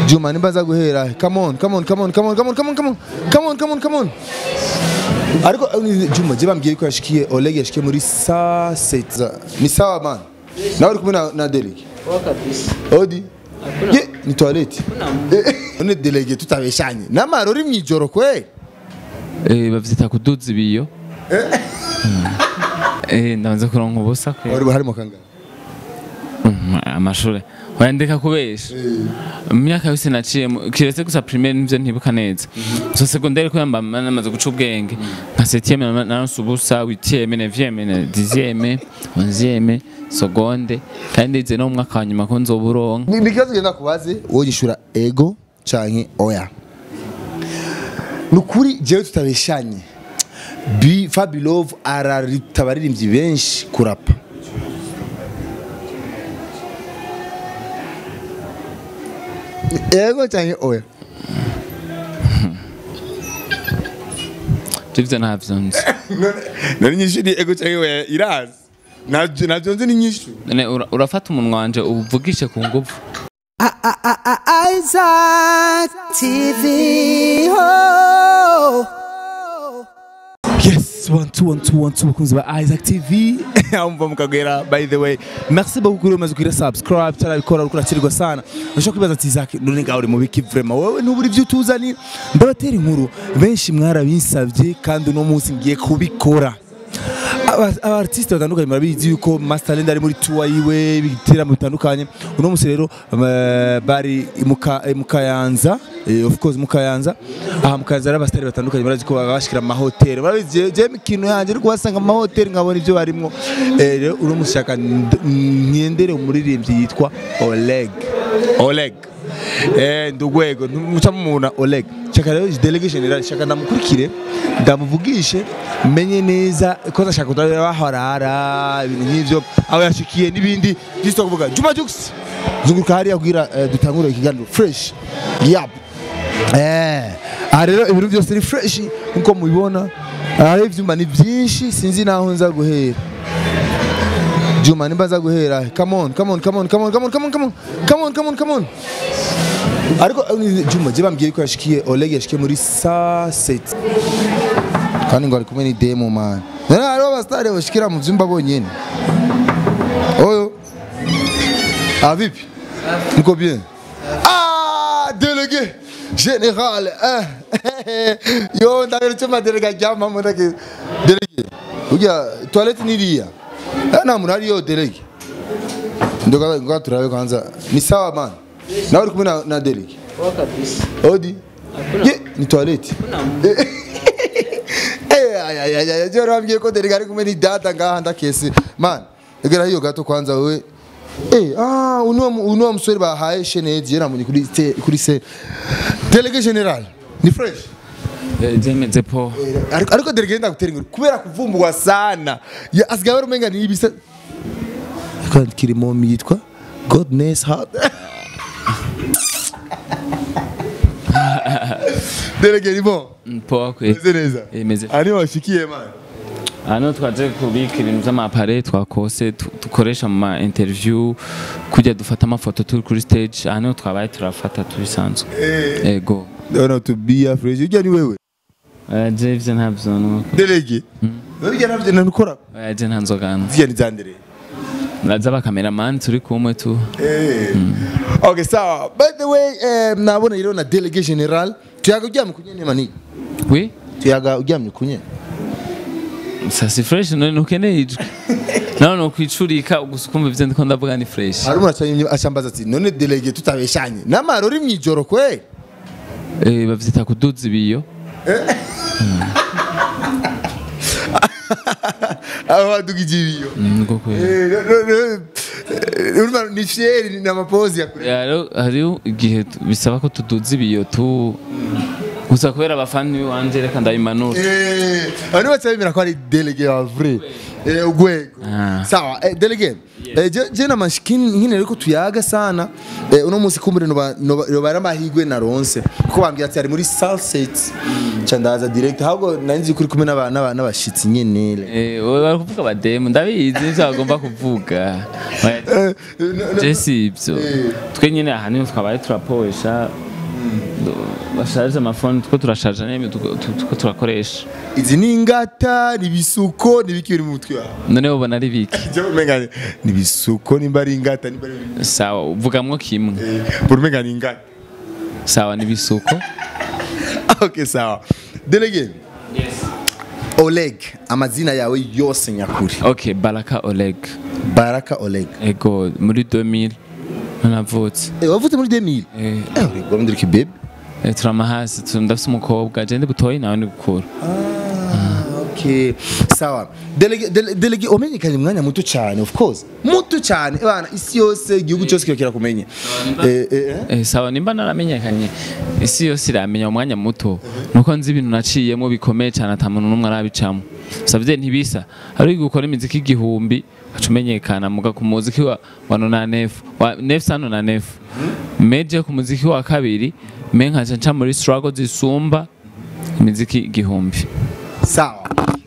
Juma nimbaza guhera. Come on. Ariko Juma je bambwiye ko yashikiye Oleg yashikiye muri saa 7. Ni sawa man. Nawe uri kumwe na Derek. Kabisa. Odi. Ye ni toilette. One delege tutabeshanye. Namaro uri mwijoro kwe. Bavyita kuduza ibiyo. Ndabanza kuronka ubusa kwe. Wari harimo kanga. Amashure. Wandeka kubesha. Myaka yose naciye kiretse gusa primaire nivyo ntibuka neza. So secondaire ko yamba namaze guca ubwenge. Nka 7e naronse ubusa, 8e, 9e, 10e, 11e, seconde kandi ize no mwaka wanyuma ko nzoburonka. Ni kibazo genda kubaze wowe gishura ego canke oya. Nukuri jewe tutabeshanye. Fabilove araritabaririmbyi benshi kurapa. Ego canke oya. Tivyo ntavyonze. Nari nyinshi ni ego canke oya irazi. Navyonze ni nyinshi. Urafata umunwa wanje uvugishe ku nguvu. Isaac TV. Oh. Yes, 1 2 bakunzi ba Isaac TV. Amva mukagera by the way. Merci beaucoup kuri umaze kugira subscribe cyarabikora ukurakirirwa sana. Nashaka kwibaza ati Isaac none ngaho uri mu biki vraiment wowe ntuburi byo tuzani ndabatera inkuru benshi mwarabinsavye kandi no munsi ngiye kubikora. Abartiste batandukanye murabizi yuko Master Talent ari muri tour yiwe bigitera bitandukanye uno musi rero bari mukayanza of course mukayanza mukayanza abastari batandukanye barazi ko bashikira ama hotel barabizi je mikino yanje ariko basanga ama hotel nkabona ivyo barimo rero uno musi shaka nyendere umuririmbyi yitwa Oleg ndugwego mucamuna Oleg shaka rero delegation general shaka ndamukurikire ndamuvugishe menye neza ko ndashaka kudahorara ibintu nk'ivyo aho yashikiye nibindi gisto kuvuga Juma Jux zunguruka hariya kugira dutangure ikiganiro fresh yap rero ibintu byose ni fresh nkuko mubibona ari ivyumba ni byinshi sinzi naho nza guhera Juma nimbaza guhera come on ariko Juma je bambwiye ko yashikiye Oleg yashikiye muri saa 7 kandi ngo ari kumwe ni demo man nari aro abastari bashikira mu vyumba bonyene oyo vipi niko bien délégué général yo ndabere chama délégué jama mudake délégué uja toilette niriya na murari yo délégué ndoka turabe kwanza ni sawa man na uri kumwe na délégué Kabisa. Odi ye ni toilette jero wambwiye ko Derek ari kumwe ni data ngaha ndakese man egera hiyo gato kwanza wewe uno musore bahaye shenezi yera muri kuri se Delegation General ni fresh Jemeze po ariko Derek ndagutera inkuru kubera kuvumbwa sana asigaye rumenga ni ibisa kandi kirimo yitwa Godness Heart Delegate bon po kwe meze ari washikiye man Hano twaje kubika ibintu by'amapare twakose dukoresha mu interview kujya dufata amafoto turi kuri stage hano twabaye turafata tubisanzwe ego no to be afraid ujya ni wewe James ntabyo no Delege ujya nabyo nanukora je ntanzogana vya ni zandere naza ba cameraman turi kumwe tu okay so by the way nabona iro na Delegation General tuyaga ujya mukunye ne mani oui tuyaga ujya mukunye sasi fresh none ukeneye ijwi no kwicurika ugusukumva ivyo ndiko ndavuga ni fresh hari umuntu acambaza ati none Delege tutabeshanye namaro uri mwijoro kwe bavyita kuduza ibiyo aho dugije ibiyo ngo kwe urumva ni fieri na mapozi ya kure hari igihe bisaba ko tuduza ibiyo gusa kubera abafani wanje reka ndabimanura abantu bose bemera ko ari délégué wa vrai ugwego sawa délégué je na mashikini nkine riko tuyaga sana uno munsi kumbure no baramahigwe na ronse kuko bambwiye ati ari muri Sunset candaza direct ahubwo nanzi kuri kumwe n'abashitsi nyene wowe bari kuvuga bademu ndabizi nivyo bagomba kuvuga Jesse ibyo twe nyene ahanini twabaye turaposha bashaje amafone two turashaje neme tuko turakoresha izi ni ingata ni bisuko ni biki biri mu mutwe wawe none ubona ari biki umenga ni bisuko nimba ari ingata nimba ari sawa uvugamwo kimwe umenga ni ingata sawa ni bisuko okay sawa délégué yes Oleg amazina yawe yose nyakuri okay Baraka Oleg ego muri 2000 navutse wavutse muri 2000 uri muri kibebe turamahasi ndafise umukobwa je ndi butoyi nawe ndi gukura okay sawa délégué umenyekanye mwanya muto cyane of course muto cyane bana isi yose igihugu cyose kirokera kumenya sawa nimba naramenyekanye isi yose iramenya umwanya muto nuko nzi ibintu naciyemo bikomeye cyane atamuntu numwe arabicamo savye ntibisa ari gukora imiziki igihumbi acumenyekana muga ku muziki wa 99 wa 999 meje ku muziki wa kabiri menka nca muri struggle zisumba imiziki igihumbi sawa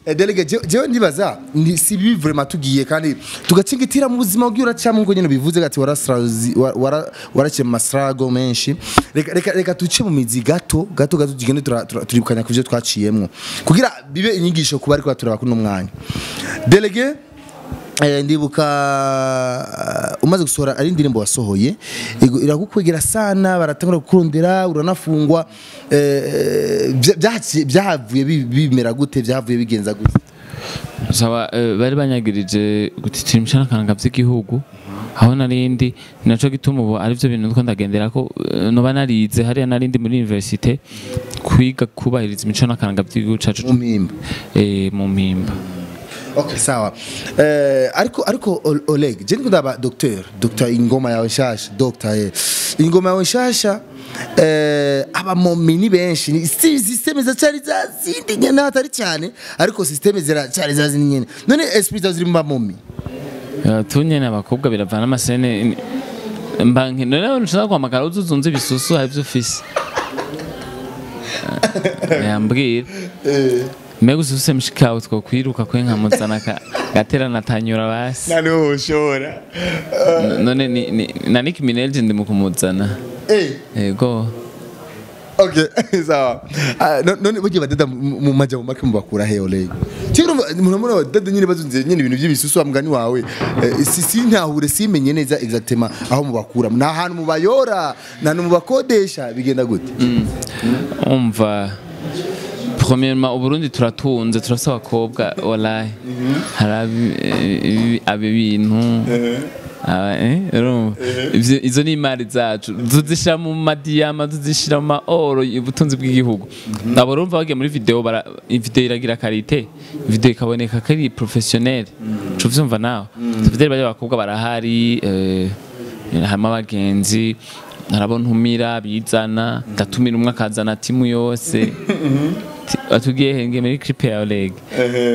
délégué je ndibaza si bibi vraiment tugiye kandi tugacingitira mu buzima bw'ura cyamwe ngo nyene bivuze gati waraciye mu struggle menshi reka tuce mu mizi gato tugende turibukanya kuvyo twaciyemwo kugira bibe inyigisho kuba ariko turaba kuno mwanya délégué ndibuka umaze gusohora ari indirimbo wasohoye iragukwegera sana baratangura gukurondera uranafungwa byahavuye bimera gute byahavuye bigenza gute sawa bari banyagirije gutitira imishana kananga by'igihugu aho narindi naco gituma ubu ari byo bintu ndagendera ko no banarize hari narindi muri university kwiga kubahiriza imishana kananga by'igihugu cacu mu mpimba okay sawa ariko Oleg je ndaba docteur ingoma yawe shasha ingoma yawe shasha aba momini benshi systeme za cyari zazindi nyene atari cyane ariko systeme zira cyari zazindi nyene none esprit ziri mu momi tunye n'abakobwa biravana amasene mbanke none nshaka kwamakara uzuzunze bisusu hari byo ufise yambwira Mego suse mshikao tuko kwiruka kwenka muzana gatera natanyura basi nani woshora none na Nicki Minaj ndi mukumuzana ego okay sawa none bugiye badada mu majya mu make mu bakura he Oleg cyiro munamura badada nyine bazunze nyine ibintu by'ibisusu amgani wawe si ntahure simenye neza exactement aho mu bakura na hantu mu bayora na mu bakodesha bigenda gute umva premièrement au Burundi turatunze turafite abakobwa wallahi harabi abibintu izo ni imari zacu tuzishira mu madiyama tuzishira mu oro ubutunzi bw'igihugu abo rumva bagiye muri video iragira qualité video ikaboneka kari professionnel cyuvyumva nawe video baje abakobwa barahari harimo abagenzi narabona umira bizana ndatumira umwe akazana timu yose atugiye henge muri clip ya Oleg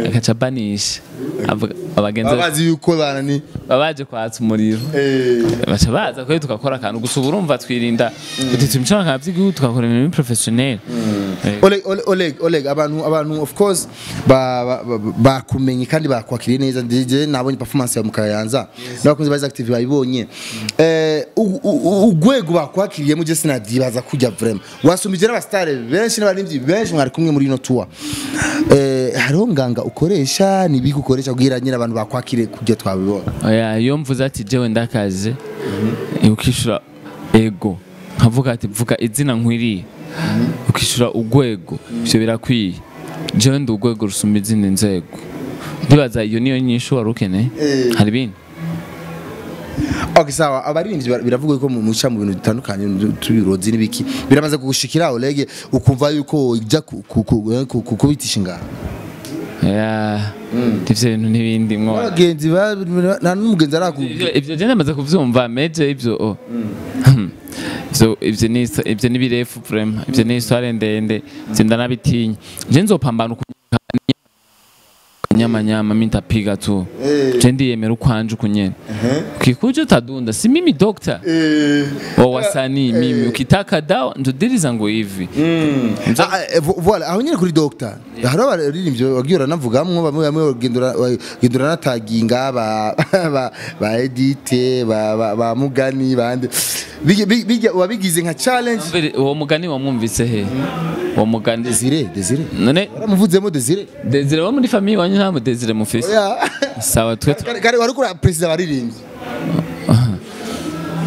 akaca banisha abagenzi babazi yuko banani babaje kwatsa umuriro baca baza ko tukakora akantu gusa urumva twirinda gutitsa imicana kavyigihugu tukakora ibintu professionnel Oleg abantu of course bakumenye kandi bakwakiriye neza ndije nabonye performance ya Mukayanza nabakunze baza active bayibonye ugwego bakwakiriye mu je sinadibaza kujya vraiment wasumije abastare benshi n'abarimvyi benshi mwari kumwe muri no tour hariho nganga ukoresha nibiki ukoresha kugira nyine abantu bakwakire kujya twabibona oya iyo mvuze ati jewe ndakaze ukishura ego nkavuga ati vuga izina nkwiriye ukishura ugwego byo birakwiye jewe ndi ugwego rusumba izindi nzego ndibaza iyo niyo nyishu warukene hari bindi okay sawa abaririmbyi biravuga ko mu muca mu bintu bitandukanye tubirozi nibiki biramaze kugushikira Oleg ukumva yuko ujya kubitisha ingana tivyo bintu n'ibindi mwo abagenzi nta n'umugenzi araku ivyo je namaze kuvyumva meje ivyo so ivyo ni birefu vraiment ivyo ni histoire ndende sindanabitinya je nzopambana nyama mintapiga tu je ndiyemera ukwanje ukunyene ukikuja utadunda si mimi doctor wa wasanii mimi ukitaka dawa ndudiriza ngo hivi voilà aho nyine kuri doctor hari abaririmbyi wagiye uranavugamwo bamwe gendura nataginga ba edite ba mugani bande wabigize nka challenge uwo mugani wamwumvise he uwo mugani Desire none waramuvuzemo Desire wo muri famille wanyu nta Desire mufise sawa twe kare wari kuri president baririmbyi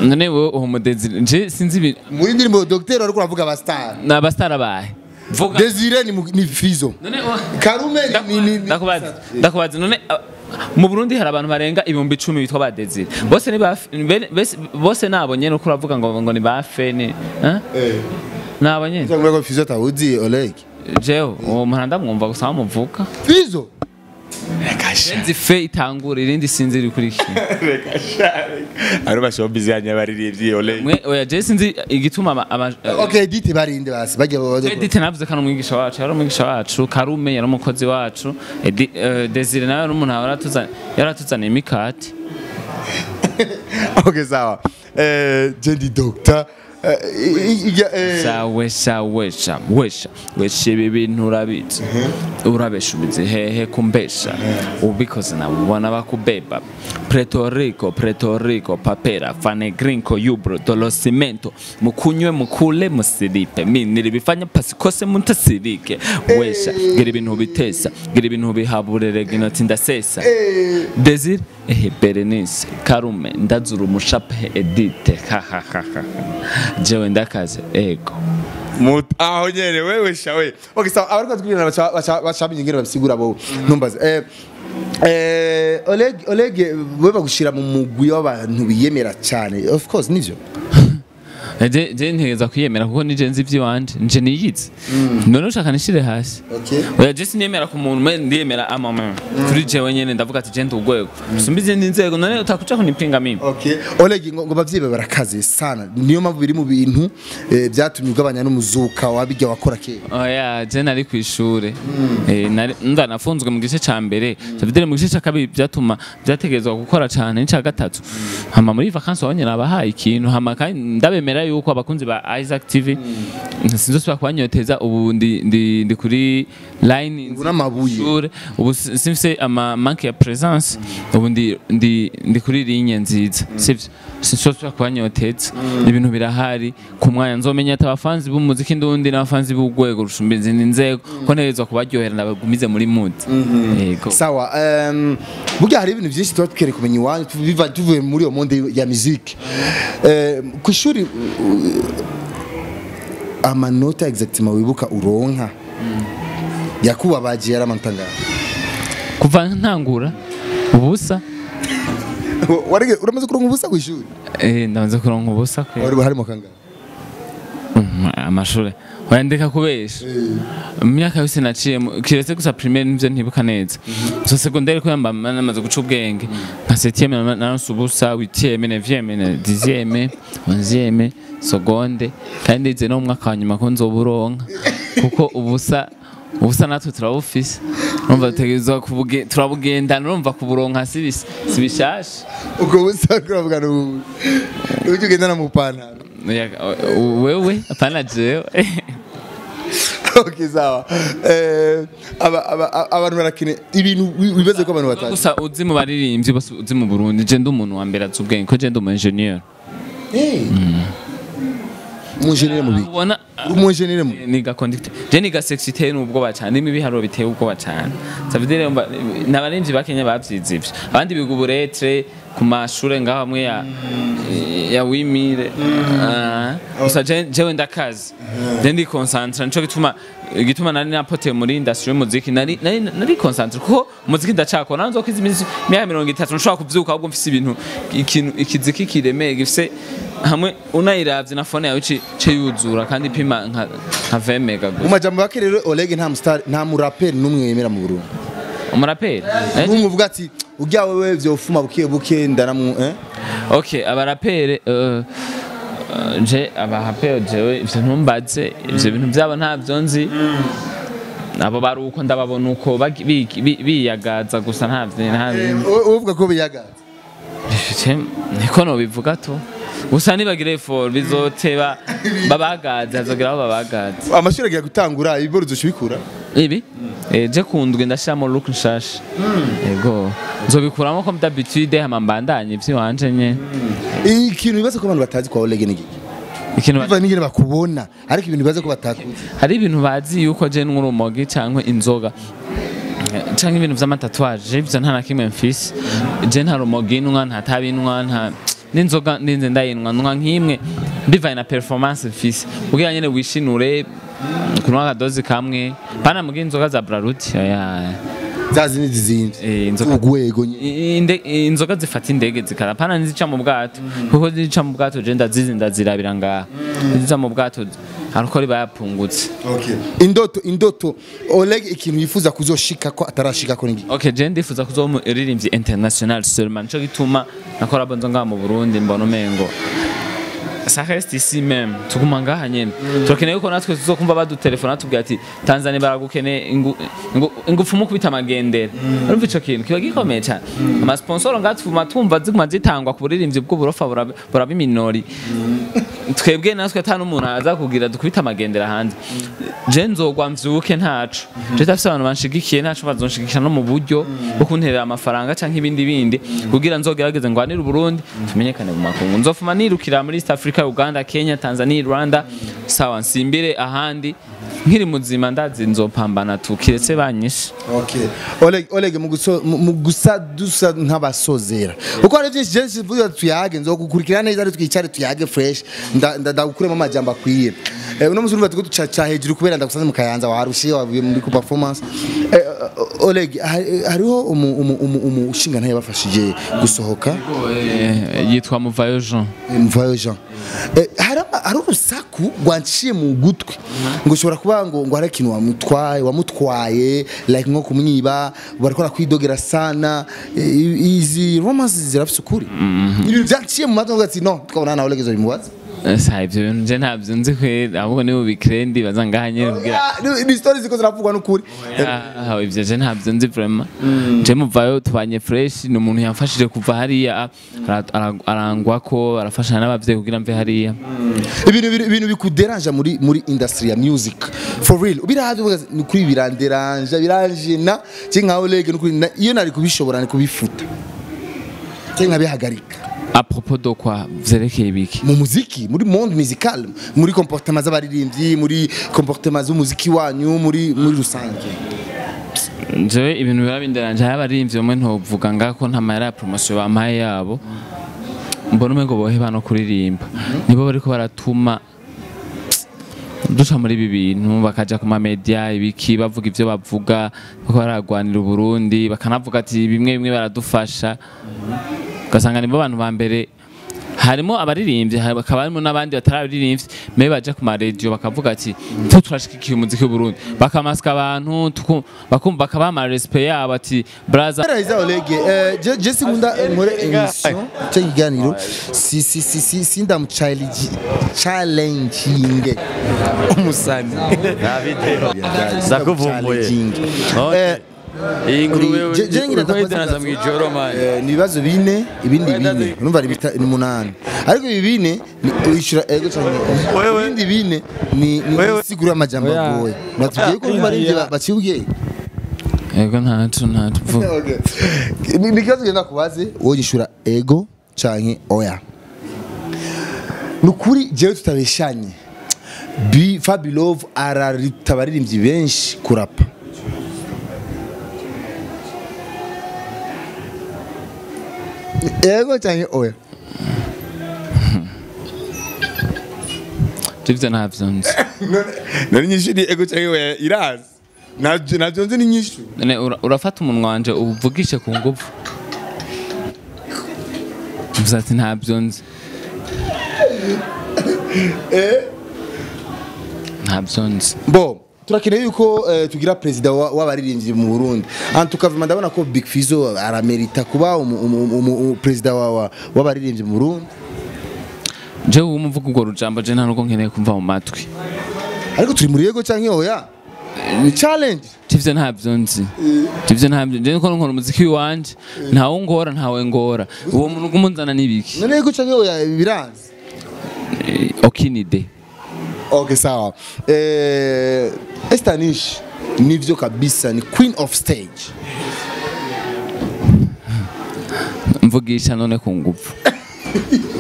none wo uwo Desire nje sinzi muri ndirimbo docteur wari kuravuga abastar na abastar abahe vuga Desire ni Fizo none Karume ni ndakubaza none mu Burundi hari abantu barenga 10,000 bitwa ba Desire bose nabonye no kuravuga ngo ni ba fene nabonye cyangwa ngo Fizo tawuzi Oleg jeo uwo muhanda mwumva gusa muvuka Fizo Nzi fe itangura irindi sinzi rikurikira reka share ari bashobizi yanya baririmbyi Oleg mwe oya je sinzi igituma okay edite barinde basi bajya edite navuze kana umwigisha wacu yari umwigisha wacu Karume yari umukozi wacu Desire nawe n'umuntu yaratuzana imikati okay sawa jendi doctor wesha ibi bintu urabitse urabeshubize hehe kumbesha ubikoze nabo ubona bakubeba Puerto Rico papera fane gringo yubro dolosimento mukunywe mukule musiripe miniri bifanya pasikose muntasirike wesha gira ibintu bitesa gira ibintu bihaburere ginoti ndasesa Desire Berenice Karume ndazura umushape edite jewe ndakaze ego aho nyene wewe shawe okay sawa abariko twirana bacabinye ngere babisigura bo numbaze Oleg we bagushira mu mugwi w'abantu biyemera cyane of course nivyo je ntegeza kwiyemera kuko nije nzi ivy'iwanje nje niyizi none ushaka nishire hasi okay oya je sinemera ku muntu ndiyemera amama kuri jewe nyene ndavuga ati je ndugwego sumbize n'inzego none utakuca kunipinga mimi okay Oleg ngo bavyibe barakaze sana niyo mpamvu biri mu bintu byatumye ugabanya n'umuzuka wabijya wakora ke oya je nari kwishure ndanafunzwe mu gice ca mbere cyavudere mu gice ca kabiri byatuma byategezwa gukora cyane n'ca gatatu hama muri vacances wabonye nabahaye ikintu hama kandi ndabemera yuko abakunzi ba Isaac TV sinzosubira kubanyoteza ubu ndi kuri line n'amabuye ubu simfise ama manque ya presence ubu ndi kuri ligne nziza sivyo sinzosubira kubanyoteza ibintu birahari ku mwanya nzomenya atabafanzi b'umuziki ndundi n'abafanzi b'ugwego rushumbize n'inzego ko nterezwa kubaryohera nabagumize muri mood yego sawa burya hari ibintu byinshi tuba twere kumenya iwanyu tuvuye muri iyo monde ya musique ku ishuri amanota exactement wibuka uronka yakubabaje yaramantanga kuva ntangura ubusa uramaze kuronka ubusa ku ishuri ndamaze kuronka ubusa kwe wari harimo kanga amashuri wandeka kubesha imyaka yose naciye kiretse gusa primaire nivyo ntibuka neza so secondaire ko yamba namaze guca ubwenge nka 7e naronse ubusa 8e 9e 10e 11e seconde kandi ize no mwaka wa nyuma ko nzoburonka kuko ubusa natwe turabufise urumva dutegerezwa turabugenda urumva kuburonka sibishasha uko busa kuravuga n'ubu ujye ugendana mu pantaro wewe apana jewe okay sawa abantu barakine ibintu bibaze ko abantu batazi gusa uzi mu baririmbyi bose uzi mu Burundi je ndi umuntu wa mbere azubwenge ko je ndi umu engineer umujene mu biki umujene mu niga conductor je niga sexité n'ubwo bacane n'ibiharo biteye ubwo bacane savidere n'abarimvyi bakenya bavyize ivyo abandi biga uburetre ku mashure ngaho amwe ya wimire gusa jewe ndakazi je ndi concentre nico gituma nari napote muri industry y'umuziki nari concentre kuko umuziki ndacako nanzo kwiza imisi 130 nshobora kuvyuka ahubwo mfise ibintu ikiziki kiremeye gifise hamwe unayiravye na phone yawe ce yuzura kandi pima nka 20 mega gusa umajambo bake rero Oleg nta murapper numwe yemera mu Burundi umuraperi umuvuga ati ujya wewe vyofuma buke ndanamu okay abarapere je abahapeo jewe ivyo ntumbaze ivyo bintu byabo ntavyo nzi abo baruko ndababona uko biyagaza gusa ntavyo uvuga ko biyagaza niko no bivuga to gusa nibagire effort bizoteba babagaza azogira aho babagaza amashuri agiye gutangura ibiboro zoshibikura ibi je kundwe ndashamo look nshasha yego nzobikuramo comme d'habitude hamambandanye ivyo wanje nye ikintu bibaza ko abantu batazi kwa Oleg niki ikintu biva nigire bakubona ariko ibintu bibaza ko batakuzi hari ibintu bazi yuko je n'urumogi cyangwa inzoga cyangwa ibintu vy'amatatuage ivyo nta nakimwe mfise je nta rumogi nwa nta tabinwa nta n'inzoga ndinze ndayinwa nwa nkimwe bivaye na performance mfise kugira nyene wishinure kunwa akadozi kamwe pana mugi inzoga za Brarudi zazi n'izindi inzoga ugwego inzoga zifata indege zikarapana nizica mu bwato kuko zica mu bwato je ndazirabira ngaha zica mu bwato ariko riba yapungutse okay indoto Oleg ikintu yifuza kuzoshika ko atarashika ko nigi okay je ndifuza kuzomuririmbyi international seulement cyo gituma nakora bonzo ngaha mu Burundi mbona umengo ça reste ici même tuguma ngaha nyene turakeneye ko natwe tuzokumva badutelefona tubwira ati Tanzania baragukene ingufu mu kubita amagendera urumva ico kintu kiba gikomeye cyane ama sponsor ngatuma tumva ziguma zitangwa ku buririmbyi bw'uburofa burabiminori twebwe natwe atanu umuntu aza kugira dukubita amagendera hanze je nzogwa mvyuke ntaco je tafise abantu banshigikiye ntaco bazonshigikira no mu buryo bwo kunterera amafaranga canke ibindi kugira nzogerageze ngwanira Burundi tumenyekane mu makungu nzofuma nirukira muri East Africa Uganda Kenya Tanzania Rwanda sawa nsimbire ahandi nkiri muzima ndazi nzopambana tukiretse banyishe okay Oleg mu gusa nk'abasozera uko ari byinshi je vuga tuyage nzogukurikira neza ari twicare tuyage fresh ndagukuremo amajambo akwiye uno muzi urumva tuca hejuru kubera ndagusanze mu Kayanza warushiye wavuye muri ku performance Oleg hariho umushinga ntaye bafashije gusohoka yitwa Muvayo Jean hari urusaku rwanciye mu gutwi ngo ushobora kuba ngo hari ikintu wamutwaye like nko kumwiba barakora kwidogera sana izi romance zirafise ukuri ibintu byanciye mu matwi ati no twabona na Oleg zo bimubaza ivyo bintu je ntabyo nzi kwera ahubwo nibo bikrendi bazangaha nyene kugira ni stories ziko ziravugwa n'ukuri ivyo je ntabyo nzi vraiment je Muvayo tubanye fresh ni umuntu yamfashije kuva hariya arangwa ko arafashana n'abavyeyi kugira mve hariya ibintu bikuderanja muri industry ya music for real ubirahavye ni kuri biranje na nka Oleg n'ukuri iyo nari kubishobora ni kubifuta cyangwa bihagarika à propos de quoi vyerekeye biki mu muziki muri monde musical muri comportement z'abaririmbyi muri comportement z'umuziki wanyu muri rusange jewe ibintu birabinderanje y'abaririmbyi bamwe ntovuga ngako nta mahera ya promotion bamaye yabo mbona umengo bohe bano kuririmba nibo bariko baratuma duca muri ibi bintu bakaja ku ma media ibiki bavuga ivyo bavuga bako baragwanira Burundi bakanavuga ati bimwe baradufasha ugasanga nibo abantu ba mbere harimo abaririmbyi hakaba harimo n'abandi batarabiririmbyi mbe baje ku ma radio bakavuga ati turashikikiye umuziki w'u Burundi bakamaska abantu bakumva bakabaha ama respect yabo ati brother Oleg je sikunda nkore emission cy'iganiro sinda mu challenging umusani zakuvumbuye ingurube kwitanaza mu ijoro manje nibazo bine ibindi bine urumva ni 8 ariko ibi bine wishura ego cyane ibindi bine ni sigura amajambo agoye natugiye ko bari baciye ego ntacu ni kibazo genda kubaze wowe gishura ego canke oya nukuri jewe tutabeshanye Fabilove araritabaririmbyi benshi kurapa ego cyane oya Tivyo ntabyo nzi nari nyinshi ni ego cyane oya irazi nabyo nzi ni nyinshi urafata umunwa wanje uvugishe ku nguvu muzati ntabyo nzi ntabyo nzi bo turakeneye yuko tugira president w'abaririmbyi mu Burundi antukavuma ndabona ko Big Fizzo aramerita kuba president w'abaririmbyi mu Burundi je umuvuga urwo rujambo je nta nuko nkeneye kumva mu matwi ariko turi muri yego canke oya ni challenge tivyo ntabyo nzi tivyo ntabyo je nko nkora umuziki wanje ntawe ngora ntawe ngora uwo muntu gumunzana nibiki none yego canke oya biranze okinide okay sawa Estanish nivyo kabisa ni queen of stage mvugisha none ku nguvu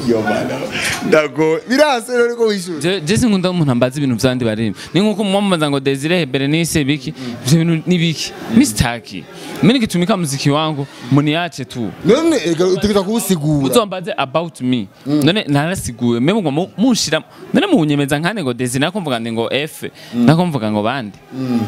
yo mana ndago biranze rero ko wishura je sinkunda umuntu ambaza ibintu vyandi barimo ni nkuko mumamaza ngo Desire Berenice biki ivyo bintu nibiki mistaki mimi nikitumika muziki wangu muniache tu none utegeka kuwusigura uzombaze about me none narasiguye meme ngo munshira none munyemeza nkane ngo Desire nakumvuga ngo F nakumvuga ngo bandi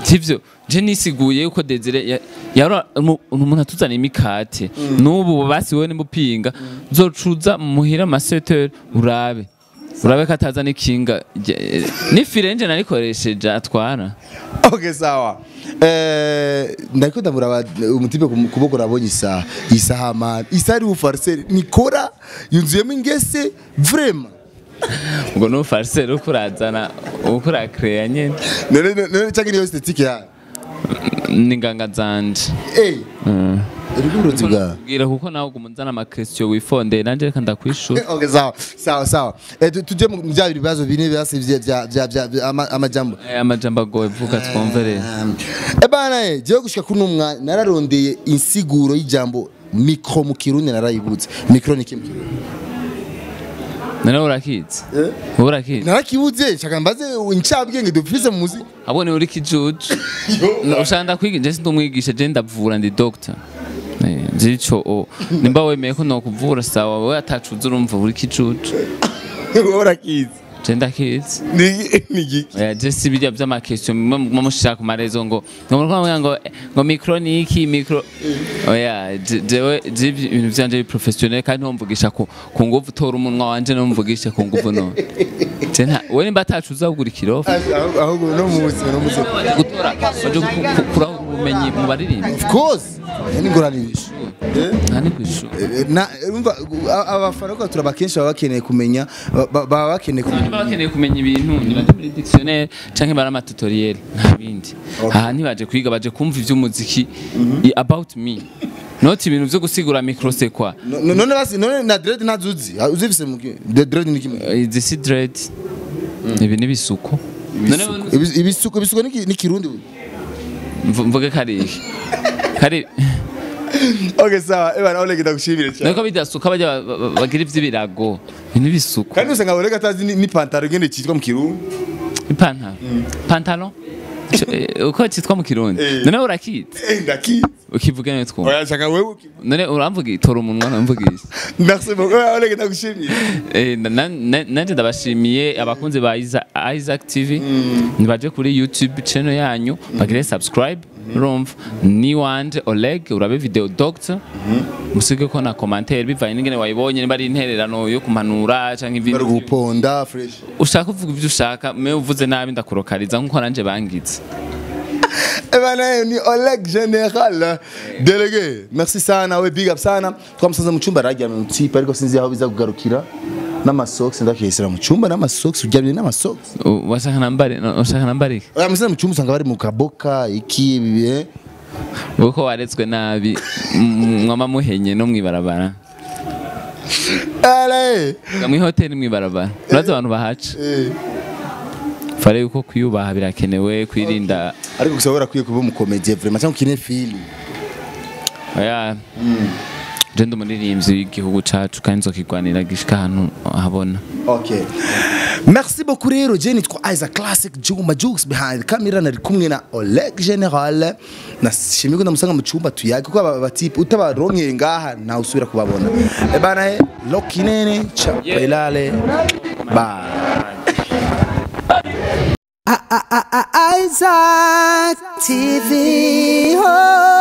sivyo je nisiguye uko Desire yaro umuntu atuzana imikate nubu basi wewe nimupinga zocuza muhira maseteur urabe ko atazana ikinga ni firenje narikoresheje atwara okay sawa ndako ndamuraba umutipe kuboko nabonye isaha man isari ufarseri nikora yunzuyemo ingese vraiment ubwo no farseri ukurazana ukura create nyene none cyangwa ni esthétique ya ninganga zanje Uruburozi bwa gira kuko nawe gumunzana ama question wifonde nanje reka ndakwishura okay sawa tuje mu bya bibazo bine byase bya amajambo agoye vuga twumvere bana je gushika kuno mwana nararondeye insiguro y'ijambo micro mu kirundi narayibutse micro ni kimwe nana urakizi urakizi narakibuze chaka mbaze incabwenge dufise mu muziki abone uri kijuju ushanda kwiga je ndumwigisha je ndavura ndi doctor zico nimba wemeye ko no kuvura sawa wewe atacuza urumva uri kijuju urakizi je ndakizi ni je sibijya by'ama question mushaka ku marezo ngo micro ni iki micro oya je ibintu byanje professionnel kandi ntomvugisha ku nguvu tora umunwa wanje no mvugisha ku nguvu no tena we nimba atacuza ugura kirofa ahubwo no muzi gutora baje kura ubumenyi mu baririmba of course ni ngoranibisho nani kwishu na umva abafana ko turabakenshi bakeneye kumenya bakeneye kumenya ibintu nibaje muri dictionnaire canke barama tutorial nta bindi aha ntibaje kwiga baje kumva ivy'umuziki about me not ibintu vyo gusigura micro c'est quoi none na dread ntazuzi uzivise mu dread ni kimwe this dread ibi ni bisuko ibisuko ni kirundi mvuge kari okay sawa ebana ole ndagushimire cyane nako bidasuka bajya bagira ivy'ibirago ni bisuko kandi usanga ole gatazi ni pantaro ngende cyitwa mu kirundi pantalon uko cyitwa mu kirundi none urakite ndakite ukivuga none two oya shaka wewe none uramvuga itora umunwa namvugisha merci beaucoup ole ndagushimiye nanje ndabashimiye abakunzi ba Isaac TV nibaje kuri YouTube channel yanyu bagire subscribe urumva ni wanje Oleg urabe video doctor musige ko na commentaire bivanye n'ingene wayibonye niba ari intererano yo kumanura canke ibintu bari guponda fresh ushaka kuvuga ibyo ushaka me uvuze nabi ndakurokariza nkuko nanje bangize ebana ni Oleg General délégué merci sana we big up sana twamusanze mu cyumba rajya mu tipe ariko sinzi aho biza kugarukira n'amasocks ndakesera mu cyumba n'amasocks uryamye n'amasocks washaka nambari oya musanze mu cyumba usanga bari mu kaboka iki bibe uko waretswe nabi mwama muhenye no mwibarabara ale mu hotel mwibarabara uraza abantu bahaca fare uko kwiyubaha birakenewe kwirinda ariko gusabura kwiye kuba mu comedy vraiment cyangwa kine film oya Jendo umuririmbyi w'igihugu cacu kandi nzokigwanira gishika ahantu habona. Okay. Merci beaucoup rero je nitwa Isaac Classic Juma Jukes behind camera nari kumwe na Oleg General nashimye ko ndamusanga mu cyumba tuyage kuko abatipe utabaronkeye ngaha nta usubira kubabona. Bana he Lokinene cha Pelale. Bye. Isaac TV. Oh.